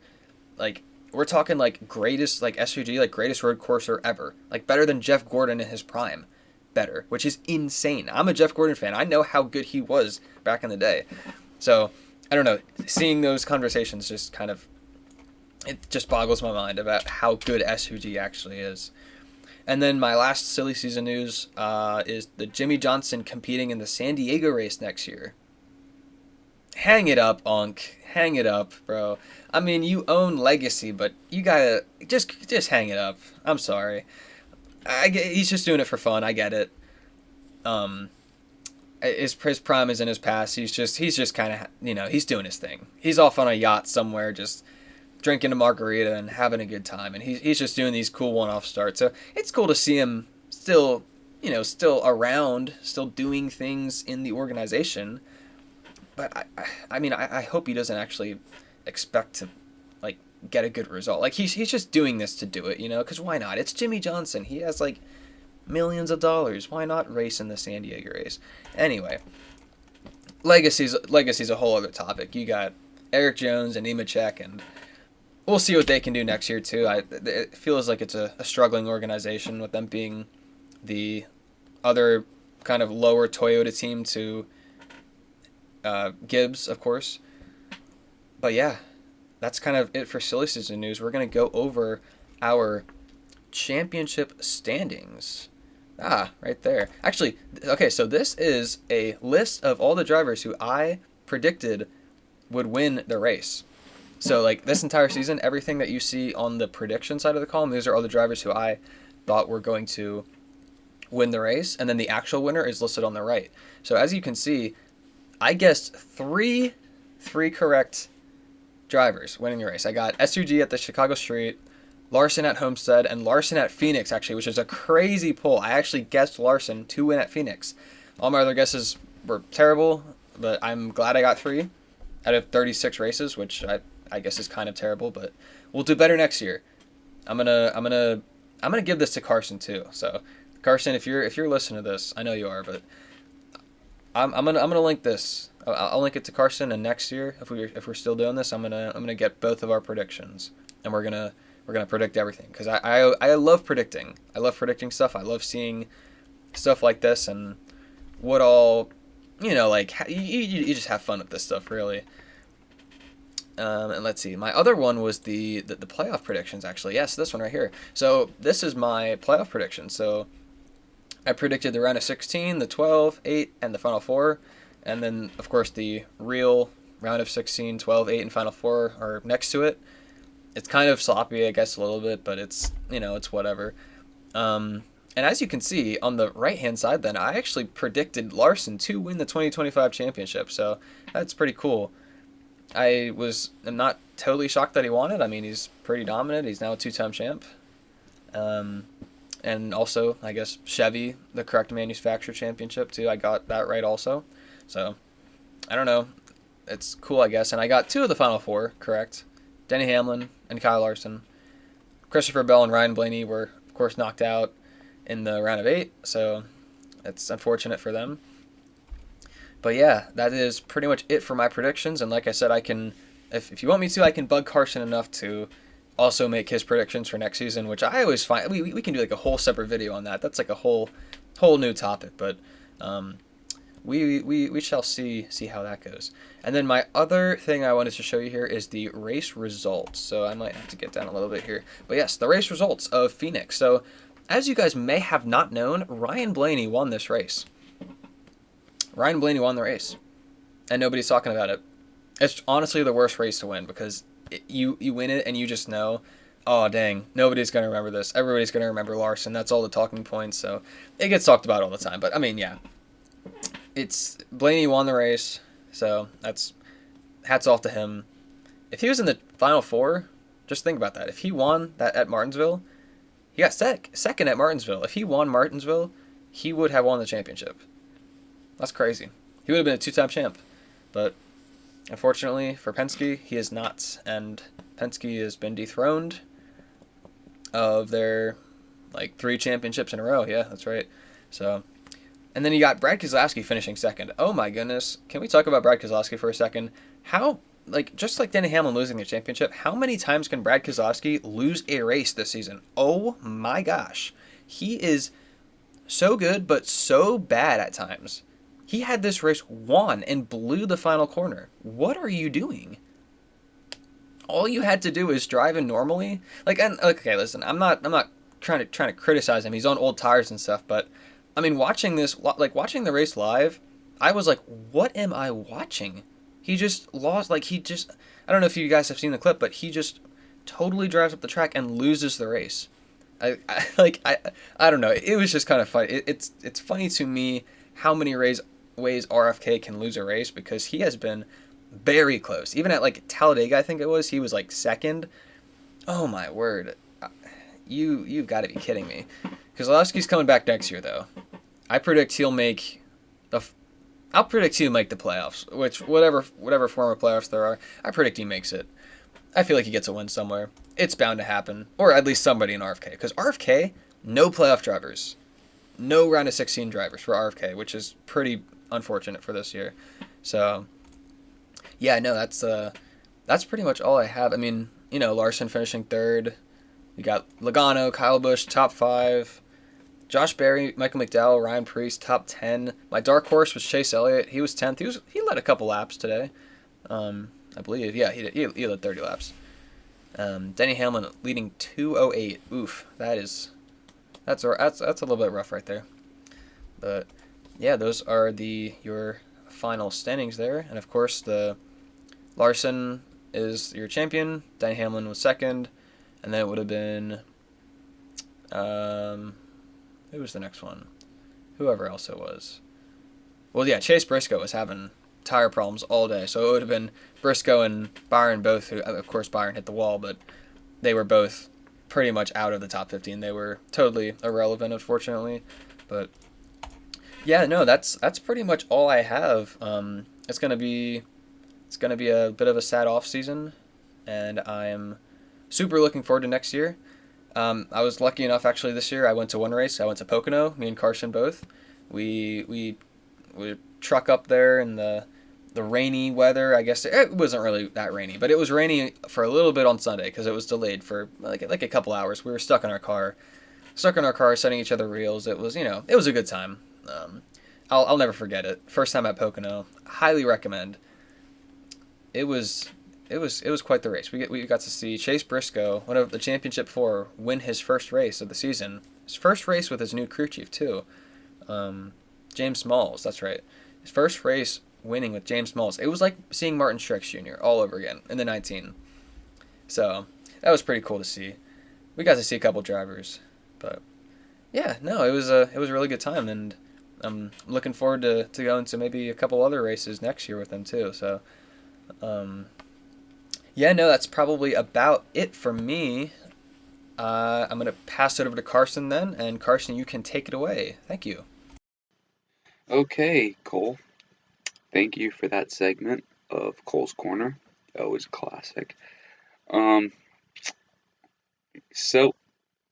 [SPEAKER 6] We're talking greatest, SVG, greatest road courser ever. Better than Jeff Gordon in his prime. Better, which is insane. I'm a Jeff Gordon fan. I know how good he was back in the day. So, I don't know. Seeing those conversations it just boggles my mind about how good SVG actually is. And then my last silly season news is the Jimmy Johnson competing in the San Diego race next year. Hang it up, Unc. Hang it up, bro. I mean, you own Legacy, but you gotta just hang it up. I'm sorry. He's just doing it for fun. I get it. His prime is in his past. He's just kind of, he's doing his thing. He's off on a yacht somewhere, just drinking a margarita and having a good time. And he's just doing these cool one-off starts. So it's cool to see him still around, still doing things in the organization. But I hope he doesn't actually expect to get a good result. He's just doing this to do it, because why not? It's Jimmy Johnson. He has millions of dollars. Why not race in the San Diego race? Anyway, Legacy's a whole other topic. You got Eric Jones and Nemechek, and we'll see what they can do next year too. It feels like it's a struggling organization with them being the other kind of lower Toyota team to Gibbs, of course. But yeah, that's kind of it for silly season news. We're going to go over our championship standings. Right there. Actually, okay, so this is a list of all the drivers who I predicted would win the race. So, this entire season, everything that you see on the prediction side of the column, these are all the drivers who I thought were going to win the race, and then the actual winner is listed on the right. So, as you can see, I guessed three correct drivers winning the race. I got SUG at the Chicago Street, Larson at Homestead, and Larson at Phoenix, actually, which is a crazy pull. I actually guessed Larson to win at Phoenix. All my other guesses were terrible, but I'm glad I got 3 out of 36 races, which I guess is kind of terrible, but we'll do better next year. I'm gonna give this to Carson too. So, Carson, if you're listening to this, I know you are, but I'm gonna link this. I'll link it to Carson, and next year, if we're still doing this, I'm gonna get both of our predictions, and we're gonna predict everything, because I love predicting. I love predicting stuff. I love seeing stuff like this and what all, you just have fun with this stuff, really. And let's see. My other one was the playoff predictions, actually. Yes, this one right here. So this is my playoff prediction. So I predicted the round of 16, the 12, 8, and the Final Four. And then, of course, the real round of 16, 12, 8, and Final Four are next to it. It's kind of sloppy, I guess, a little bit, but it's, it's whatever. And as you can see, on the right-hand side then, I actually predicted Larson to win the 2025 championship, so that's pretty cool. I'm not totally shocked that he won it. I mean, he's pretty dominant. He's now a 2-time champ. And also, I guess, Chevy, the correct manufacturer championship, too. I got that right also. So, I don't know. It's cool, I guess. And I got 2 of the Final Four correct. Denny Hamlin and Kyle Larson. Christopher Bell and Ryan Blaney were, of course, knocked out in the round of 8. So, it's unfortunate for them. But yeah, that is pretty much it for my predictions. And like I said, I can, if you want me to, I can bug Carson enough to also make his predictions for next season, which I always find we can do like a whole separate video on that. That's like a whole new topic, but we shall see how that goes. And then my other thing I wanted to show you here is the race results. So I might have to get down a little bit here, but yes, the race results of Phoenix. So as you guys may have not known, Ryan Blaney won this race. Ryan Blaney won the race, and nobody's talking about it. It's honestly the worst race to win because you win it and you just know, oh dang, nobody's going to remember this. Everybody's going to remember Larson. That's all the talking points, so it gets talked about all the time. But I mean, yeah, it's Blaney won the race, so that's hats off to him. If he was in the Final Four, just think about that. If he won that at Martinsville, he got second at Martinsville. If he won Martinsville, he would have won the championship. That's crazy. He would have been a 2-time champ, but unfortunately for Penske, he is not, and Penske has been dethroned of their 3 championships in a row. Yeah, that's right. So, and then you got Brad Keselowski finishing second. Oh my goodness, can we talk about Brad Keselowski for a second? How, just like Denny Hamlin losing the championship, how many times can Brad Keselowski lose a race this season? Oh my gosh, he is so good, but so bad at times. He had this race won and blew the final corner. What are you doing? All you had to do is drive in normally. Okay, listen, I'm not trying to criticize him. He's on old tires and stuff, but I mean, watching the race live, I was like, what am I watching? He just lost. I don't know if you guys have seen the clip, but he just totally drives up the track and loses the race. I don't know. It was just kind of funny. It's funny to me how many ways RFK can lose a race because he has been very close. Even at Talladega, I think it was, he was second. Oh my word. You've got to be kidding me. Keselowski's coming back next year though. I predict he'll make the playoffs, which whatever form of playoffs there are, I predict he makes it. I feel like he gets a win somewhere. It's bound to happen, or at least somebody in RFK, because RFK, no playoff drivers. No round of 16 drivers for RFK, which is pretty unfortunate for this year. So, yeah, no, that's pretty much all I have. I mean, Larson finishing third. We got Logano, Kyle Busch, top 5. Josh Berry, Michael McDowell, Ryan Preece, top 10. My dark horse was Chase Elliott. He was 10th. He led a couple laps today, I believe. Yeah, he led 30 laps. Denny Hamlin leading 2:08. Oof, that's a little bit rough right there. But yeah, those are your final standings there. And of course, the Larson is your champion. Denny Hamlin was second, and then it would have been who was the next one? Whoever else it was. Well, yeah, Chase Briscoe was having tire problems all day, so it would have been Briscoe and Byron both. Who, of course, Byron hit the wall, but they were both pretty much out of the top 15. They were totally irrelevant, unfortunately. But yeah, no, that's pretty much all I have. It's gonna be a bit of a sad off season, and I'm super looking forward to next year. I was lucky enough actually this year. I went to one race. I went to Pocono. Me and Carson both. We truck up there in the rainy weather. I guess it wasn't really that rainy, but it was rainy for a little bit on Sunday because it was delayed for like a couple hours. We were stuck in our car, sending each other reels. It was it was a good time. I'll never forget it. First time at Pocono. Highly recommend. It was quite the race. We got to see Chase Briscoe, one of the championship 4, win his first race of the season. His first race with his new crew chief too. James Smalls, that's right. His first race winning with James Smalls. It was like seeing Martin Truex Jr. all over again in the 19. So that was pretty cool to see. We got to see a couple drivers, but yeah, no, it was a really good time, and I'm looking forward to going to maybe a couple other races next year with them too. So, yeah, no, that's probably about it for me. I'm gonna pass it over to Carson then, and Carson, you can take it away. Thank you.
[SPEAKER 5] Okay, Cole. Thank you for that segment of Cole's Corner. Always a classic. Um, so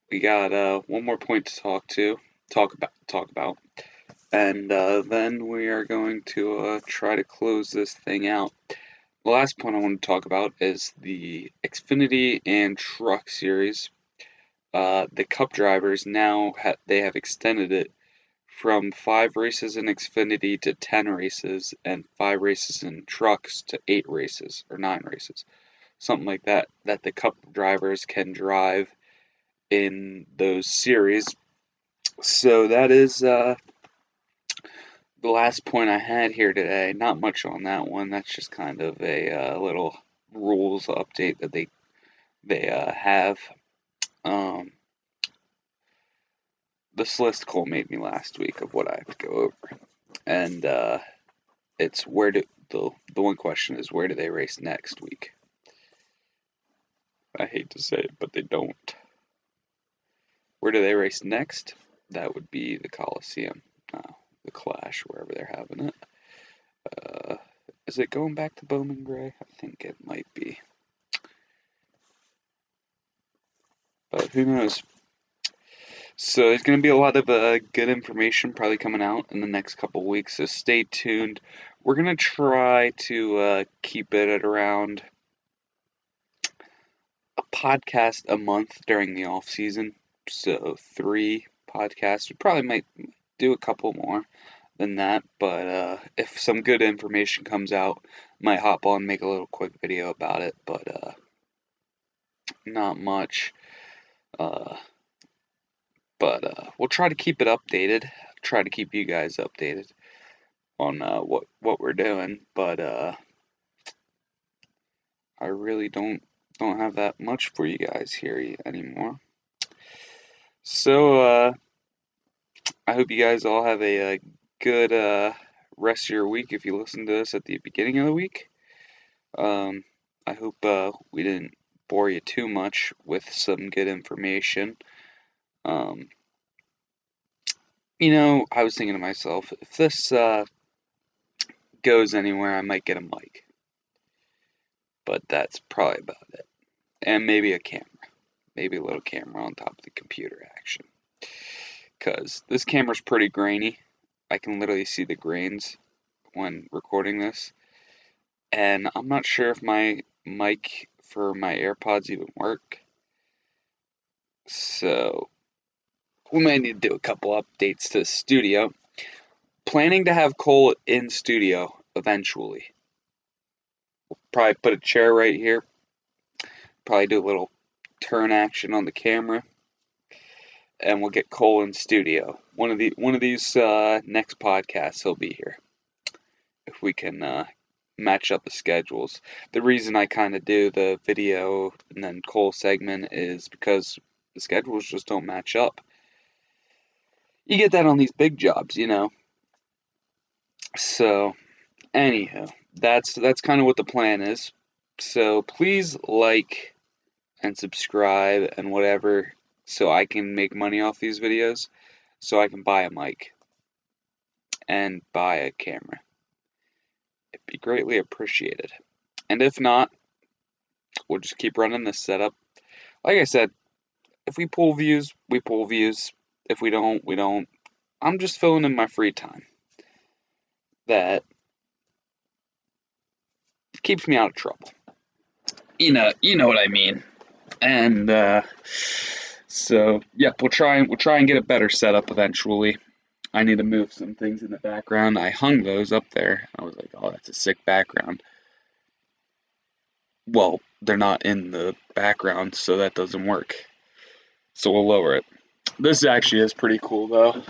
[SPEAKER 5] we got one more point to talk about, and then we are going to try to close this thing out. The last point I want to talk about is the Xfinity and Truck Series. The Cup drivers now they have extended it from 5 races in Xfinity to 10 races, and 5 races in trucks to 8 races or 9 races, something like that. That the Cup drivers can drive in those series. So that is the last point I had here today. Not much on that one. That's just kind of a little rules update that they have. This list Cole made me last week of what I have to go over, and it's where do the one question is, where do they race next week? I hate to say it, but they don't. Where do they race next? That would be the Coliseum, the Clash, wherever they're having it. Is it going back to Bowman Gray? I think it might be, but who knows? So there's going to be a lot of good information probably coming out in the next couple weeks, so stay tuned. We're going to try to keep it at around a podcast a month during the off season. So 3 podcasts. We probably might do a couple more than that, but if some good information comes out, might hop on and make a little quick video about it, but not much. But we'll try to keep it updated. Try to keep you guys updated on what we're doing. But I really don't have that much for you guys here anymore. So I hope you guys all have a good rest of your week. If you listen to this at the beginning of the week, I hope we didn't bore you too much with some good information. I was thinking to myself, if this goes anywhere, I might get a mic. But that's probably about it. And maybe a camera. Maybe a little camera on top of the computer action. Because this camera's pretty grainy. I can literally see the grains when recording this. And I'm not sure if my mic for my AirPods even work. So we might need to do a couple updates to the studio. Planning to have Cole in studio eventually. We'll probably put a chair right here. Probably do a little turn action on the camera. And we'll get Cole in studio. One of these next podcasts he'll be here. If we can match up the schedules. The reason I kind of do the video and then Cole segment is because the schedules just don't match up. You get that on these big jobs, So, anyhow, that's kind of what the plan is. So please like and subscribe and whatever, so I can make money off these videos, so I can buy a mic and buy a camera. It'd be greatly appreciated. And if not, we'll just keep running this setup. Like I said, if we pull views, we pull views. If we don't, we don't. I'm just filling in my free time. That keeps me out of trouble. You know what I mean. And so yep, we'll try and get a better setup eventually. I need to move some things in the background. I hung those up there. I was like, oh, that's a sick background. Well, they're not in the background, so that doesn't work. So we'll lower it. This actually is pretty cool, though.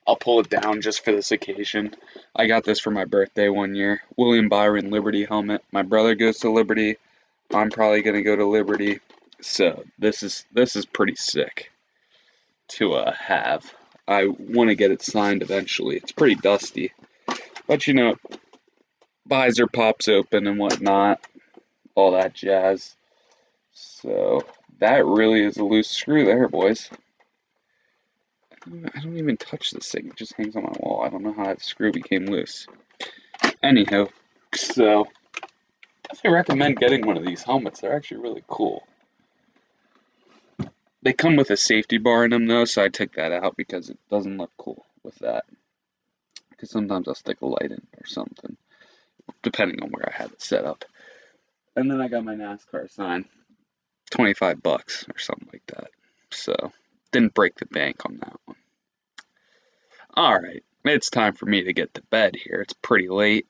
[SPEAKER 5] I'll pull it down just for this occasion. I got this for my birthday one year. William Byron Liberty helmet. My brother goes to Liberty. I'm probably gonna go to Liberty. So this is pretty sick to have. I want to get it signed eventually. It's pretty dusty, but you know, visor pops open and whatnot, all that jazz. So that really is a loose screw there, boys. I don't even touch this thing. It just hangs on my wall. I don't know how that screw became loose. Anyhow, so I recommend getting one of these helmets. They're actually really cool. They come with a safety bar in them though, so I took that out because it doesn't look cool with that. Because sometimes I'll stick a light in or something, depending on where I have it set up. And then I got my NASCAR sign, $25 or something like that. So didn't break the bank on that one. All right, it's time for me to get to bed here. It's pretty late,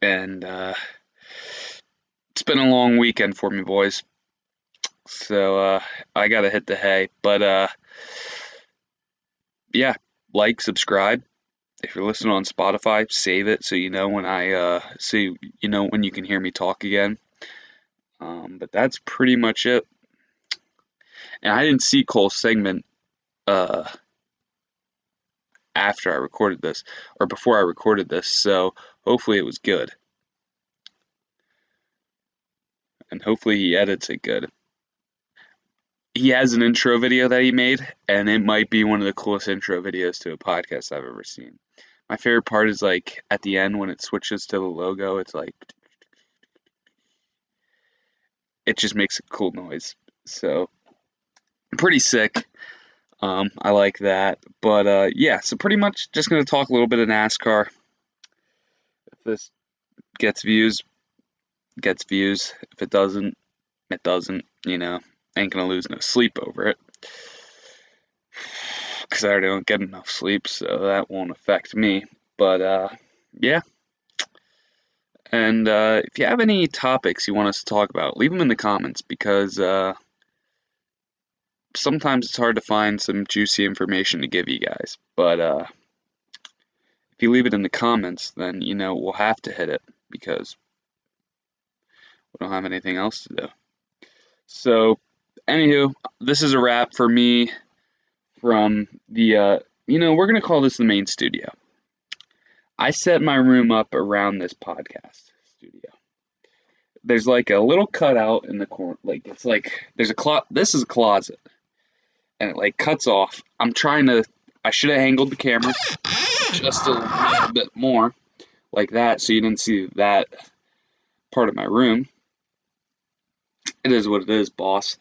[SPEAKER 5] and it's been a long weekend for me, boys. So I gotta hit the hay. But yeah, like, subscribe. If you're listening on Spotify, save it so you know when when you can hear me talk again. But that's pretty much it. And I didn't see Cole's segment after I recorded this, or before I recorded this, so hopefully it was good. And hopefully he edits it good. He has an intro video that he made, and it might be one of the coolest intro videos to a podcast I've ever seen. My favorite part is like at the end when it switches to the logo, it's like it just makes a cool noise. So pretty sick. I like that. But yeah, so pretty much just gonna talk a little bit of NASCAR. If this gets views, gets views. If it doesn't, it doesn't. You know, ain't gonna lose no sleep over it. Because I already don't get enough sleep, so that won't affect me. But yeah. And if you have any topics you want us to talk about, leave them in the comments, because sometimes it's hard to find some juicy information to give you guys. But if you leave it in the comments, then you know we'll have to hit it, because we don't have anything else to do. So, anywho, this is a wrap for me from the, we're going to call this the main studio. I set my room up around this podcast studio. There's like a little cutout in the corner. Like, it's like, this is a closet. And it like cuts off. I should have angled the camera just a little bit more like that, so you didn't see that part of my room. It is what it is, boss.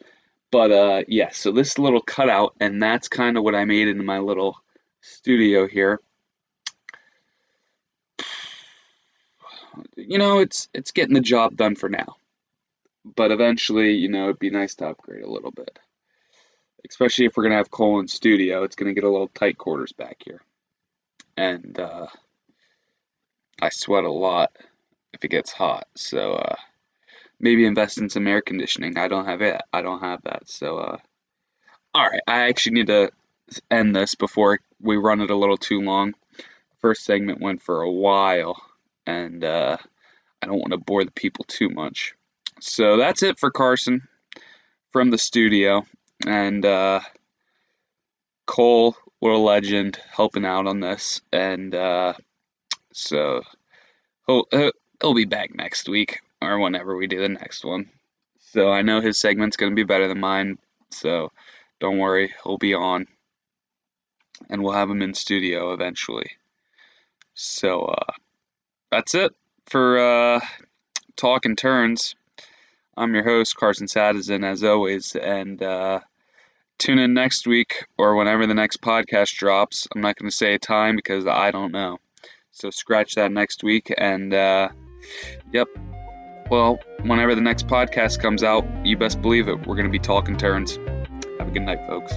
[SPEAKER 5] But yeah, so this little cutout, and that's kind of what I made into my little studio here. You know, it's getting the job done for now. But eventually, you know, it'd be nice to upgrade a little bit. Especially if we're going to have Cole in studio, it's going to get a little tight quarters back here. And I sweat a lot if it gets hot. So maybe invest in some air conditioning. I don't have it. I don't have that. So alright, I actually need to end this before we run it a little too long. First segment went for a while, and I don't want to bore the people too much. So that's it for Carson from the studio. And Cole, what a legend, helping out on this. And so he'll be back next week, or whenever we do the next one. So I know his segment's going to be better than mine, so don't worry, he'll be on. And we'll have him in studio eventually. So that's it for Talkin' Turns. I'm your host, Carson Sadison, as always, and tune in next week or whenever the next podcast drops. I'm not going to say a time because I don't know. So scratch that next week, and yep. Well, whenever the next podcast comes out, you best believe it, we're going to be talking turns. Have a good night, folks.